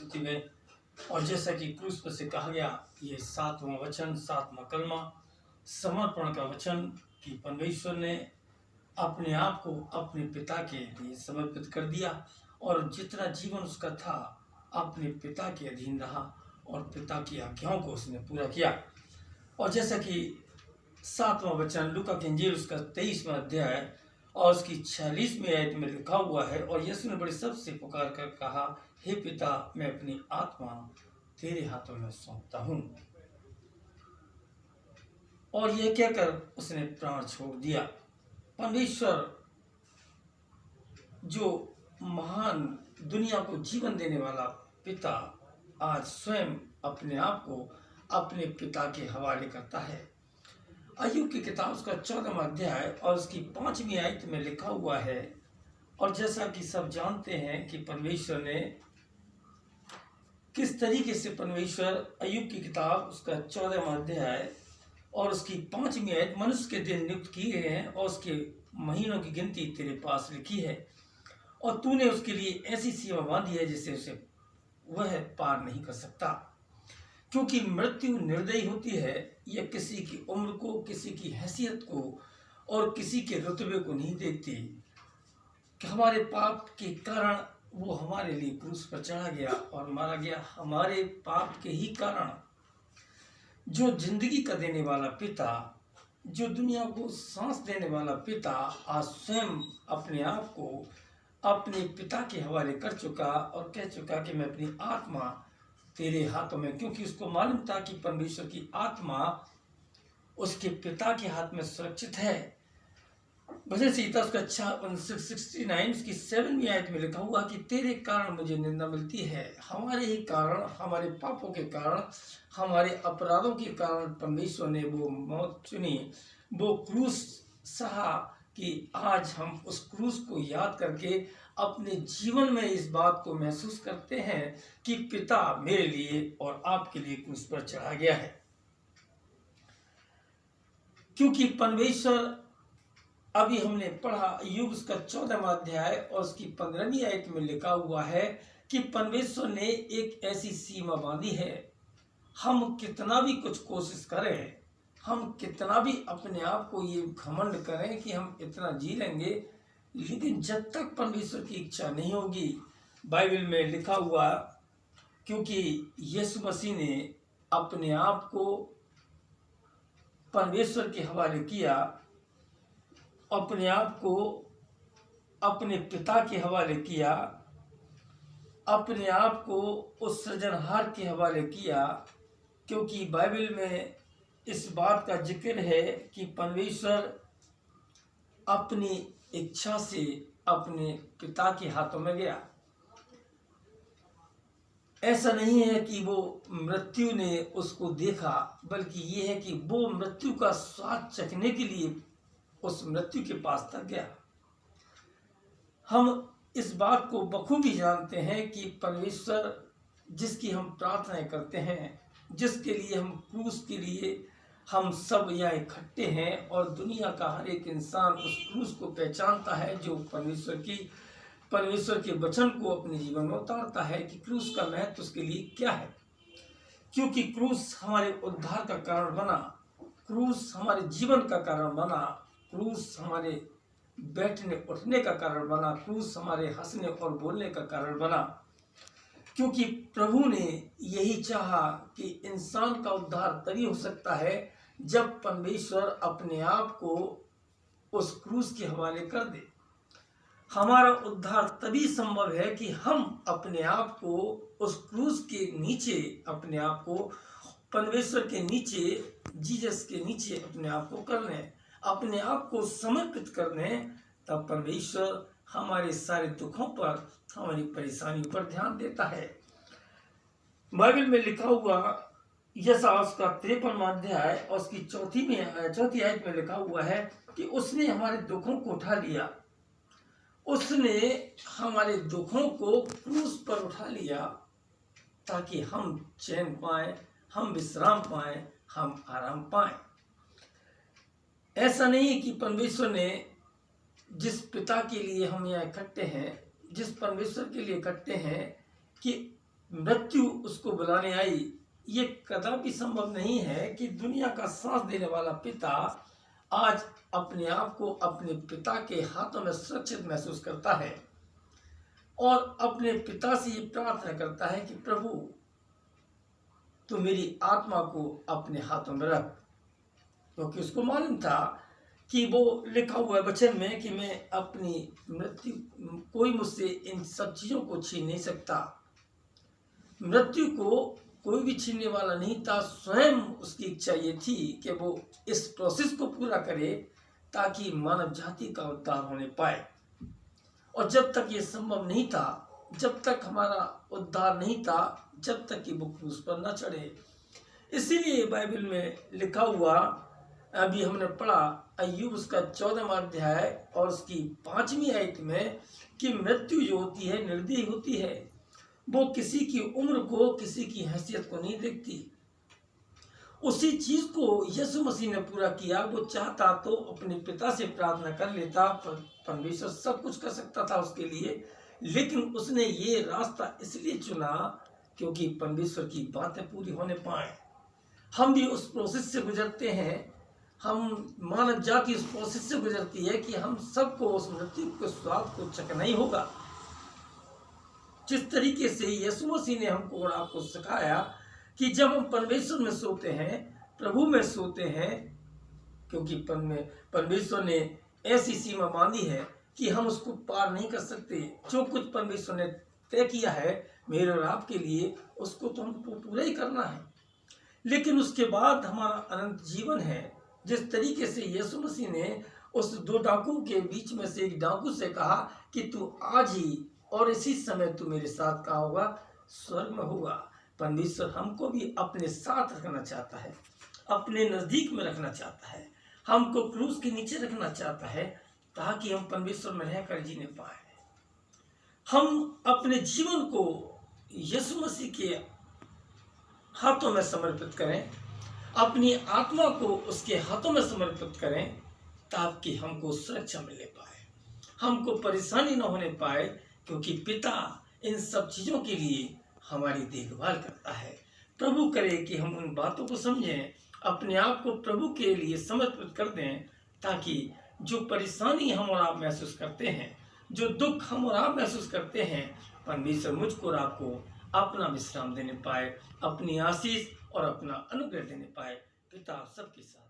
स्थिति में। और जैसा कि क्रूस पर से कहा गया, ये 7वां वचन, 7वां कलमा, समर्पण का वचन कि परमेश्वर ने अपने आप को अपने पिता के लिए समर्पित कर दिया और जितना जीवन उसका था अपने पिता के अधीन रहा और पिता की आज्ञाओं को उसने पूरा किया। और जैसा कि 7वां वचन लूका की इंजील उसका 23वां अध्याय और उसकी 46वीं आयत में लिखा हुआ है, और यीशु ने बड़े शब्द से पुकार कर कहा, हे पिता, मैं अपनी आत्मा तेरे हाथों में सौंपता हूं। और यह कहकर उसने प्राण छोड़ दिया। परमेश्वर जो महान दुनिया को जीवन देने वाला पिता आज स्वयं अपने आप को अपने पिता के हवाले करता है। अय्यूब की किताब उसका 14वां अध्याय और उसकी 5वीं आयत में लिखा हुआ है, और जैसा कि सब जानते हैं कि परमेश्वर ने किस तरीके से परमेश्वर अय्यूब की किताब उसका 14वां अध्याय और उसकी 5वीं आयत, मनुष्य के दिन नियुक्त किए गए हैं और उसके महीनों की गिनती तेरे पास लिखी है, और तूने उसके लिए ऐसी सीमा बांधी है जिसे उसे वह पार नहीं कर सकता। क्योंकि मृत्यु निर्दयी होती है, यह किसी की उम्र को, किसी की हैसियत को और किसी के रुतबे को नहीं देखती कि हमारे पाप के कारण वो हमारे लिए क्रूस पर चढ़ा गया और मारा गया। हमारे पाप के ही कारण जो जिंदगी का देने वाला पिता, जो दुनिया को सांस देने वाला पिता आज स्वयं अपने आप को अपने पिता के हवाले कर चुका और कह चुका कि मैं अपनी आत्मा तेरे हाथों में, क्योंकि उसको मालूम था कि परमेश्वर की आत्मा उसके पिता के हाथ में सुरक्षित है। भजन संहिता उसका 69 उसकी 7वीं आयत में लिखा हुआ कि तेरे कारण मुझे निंदा मिलती है। हमारे ही कारण, हमारे पापों के कारण, हमारे अपराधों के कारण परमेश्वर ने वो मौत चुनी, वो क्रूस सहा कि आज हम उस क्रूस को याद करके अपने जीवन में इस बात को महसूस करते हैं कि पिता मेरे लिए और आपके लिए क्रूस पर चढ़ा गया है। क्योंकि परमेश्वर, अभी हमने पढ़ा अय्यूब उसका 14वां अध्याय और उसकी 15वीं आयत में लिखा हुआ है कि परमेश्वर ने एक ऐसी सीमा बांधी है। हम कितना भी कुछ कोशिश करें, हम कितना भी अपने आप को ये घमंड करें कि हम इतना जी लेंगे, लेकिन जब तक परमेश्वर की इच्छा नहीं होगी, बाइबल में लिखा हुआ, क्योंकि यीशु मसीह ने अपने आप को परमेश्वर के हवाले किया, अपने आप को अपने पिता के हवाले किया, अपने आप को उस सृजनहार के हवाले किया। क्योंकि बाइबल में इस बात का जिक्र है कि परमेश्वर अपनी इच्छा से अपने पिता के हाथों में गया। ऐसा नहीं है कि वो मृत्यु ने उसको देखा, बल्कि ये है कि वो मृत्यु का स्वाद चखने के लिए उस मृत्यु के पास तक गया। हम इस बात को बखूबी जानते हैं कि परमेश्वर जिसकी हम प्रार्थनाएं करते हैं, जिसके लिए हम क्रूस के लिए हम सब यहाँ इकट्ठे हैं, और दुनिया का हर एक इंसान उस क्रूस को पहचानता है जो परमेश्वर के वचन को अपने जीवन में उतारता है कि क्रूस का महत्व उसके लिए क्या है। क्योंकि क्रूस हमारे उद्धार का कारण बना, क्रूस हमारे जीवन का कारण बना, क्रूस हमारे बैठने उठने का कारण बना, क्रूस हमारे हंसने और बोलने का कारण बना। क्योंकि प्रभु ने यही चाहा कि इंसान का उद्धार तभी हो सकता है जब परमेश्वर अपने आप को उस क्रूस के हवाले कर दे। हमारा उद्धार तभी संभव है कि हम अपने आप को उस क्रूस के नीचे, अपने आप को परमेश्वर के नीचे, जीसस के नीचे अपने आप को कर लें, अपने आप को समर्पित कर लें। तब परमेश्वर हमारे सारे दुखों पर, हमारी परेशानियों पर ध्यान देता है। बाइबल में लिखा हुआ यशायाह उसका 53वां अध्याय और उसकी चौथी आयत में लिखा हुआ है कि उसने हमारे दुखों को उठा लिया, उसने हमारे दुखों को क्रूस पर उठा लिया ताकि हम चैन पाएं, हम विश्राम पाएं, हम आराम पाएं। ऐसा नहीं कि परमेश्वर ने जिस पिता के लिए हम यहाँ इकट्ठे हैं, जिस परमेश्वर के लिए इकट्ठे हैं, कि मृत्यु उसको बुलाने आई। ये कदापि संभव नहीं है कि दुनिया का सांस देने वाला पिता आज अपने आप को अपने पिता के हाथों में सुरक्षित महसूस करता है और अपने पिता से ये प्रार्थना करता है कि प्रभु तो मेरी आत्मा को अपने हाथों में रख, क्योंकि उसको मालूम था कि वो लिखा हुआ है वचन में कि मैं अपनी मृत्यु, कोई मुझसे इन सब चीज़ों को छीन नहीं सकता। मृत्यु को कोई भी छीनने वाला नहीं था, स्वयं उसकी इच्छा ये थी कि वो इस प्रोसेस को पूरा करे ताकि मानव जाति का उद्धार होने पाए। और जब तक ये संभव नहीं था, जब तक हमारा उद्धार नहीं था, जब तक कि वो क्रूस पर न चढ़े। इसीलिए बाइबल में लिखा हुआ अभी हमने पढ़ा अय्यूब उसका 14वां अध्याय और उसकी 5वीं आयत में कि मृत्यु जो होती है निर्दयी होती है, वो किसी की उम्र को, किसी की हैसियत को नहीं देखती। उसी चीज को यीशु मसीह ने पूरा किया। वो चाहता तो अपने पिता से प्रार्थना कर लेता, परमेश्वर सब कुछ कर सकता था उसके लिए, लेकिन उसने ये रास्ता इसलिए चुना क्योंकि परमेश्वर की बातें पूरी होने पाए। हम भी उस प्रोसेस से गुजरते हैं, हम मानव जाति उस प्रोसेस से गुजरती है कि हम सबको उस मृत्यु के स्वाद को चखना ही होगा। जिस तरीके से यीशु मसीह ने हमको और आपको सिखाया कि जब हम परमेश्वर में सोते हैं, प्रभु में सोते हैं, क्योंकि परमेश्वर ने ऐसी सीमा बांधी है कि हम उसको पार नहीं कर सकते। जो कुछ परमेश्वर ने तय किया है मेरे और आपके लिए, उसको तो हमको पूरा ही करना है। लेकिन उसके बाद हमारा अनंत जीवन है। जिस तरीके से यीशु मसीह ने उस दो डाकुओं के बीच में से एक डाकू से कहा कि तू आज ही और इसी समय तू मेरे साथ कहाँ होगा, स्वर्ग में होगा। परमेश्वर हमको भी अपने साथ रखना चाहता है, अपने नज़दीक में रखना चाहता है, हमको क्रूस के नीचे रखना चाहता है ताकि हम परमेश्वर में रहकर जीने पाए। हम अपने जीवन को यीशु मसीह के हाथों में समर्पित करें, अपनी आत्मा को उसके हाथों में समर्पित करें ताकि हमको सुरक्षा मिले पाए, हमको परेशानी न होने पाए, क्योंकि पिता इन सब चीज़ों के लिए हमारी देखभाल करता है। प्रभु करे कि हम उन बातों को समझें, अपने आप को प्रभु के लिए समर्पित कर दें, ताकि जो परेशानी हम और आप महसूस करते हैं, जो दुख हम और आप महसूस करते हैं, परमेश्वर मुझको और आपको अपना विश्राम देने पाए, अपनी आशीष और अपना अनुग्रह देने पाए। पिता आप सबके साथ।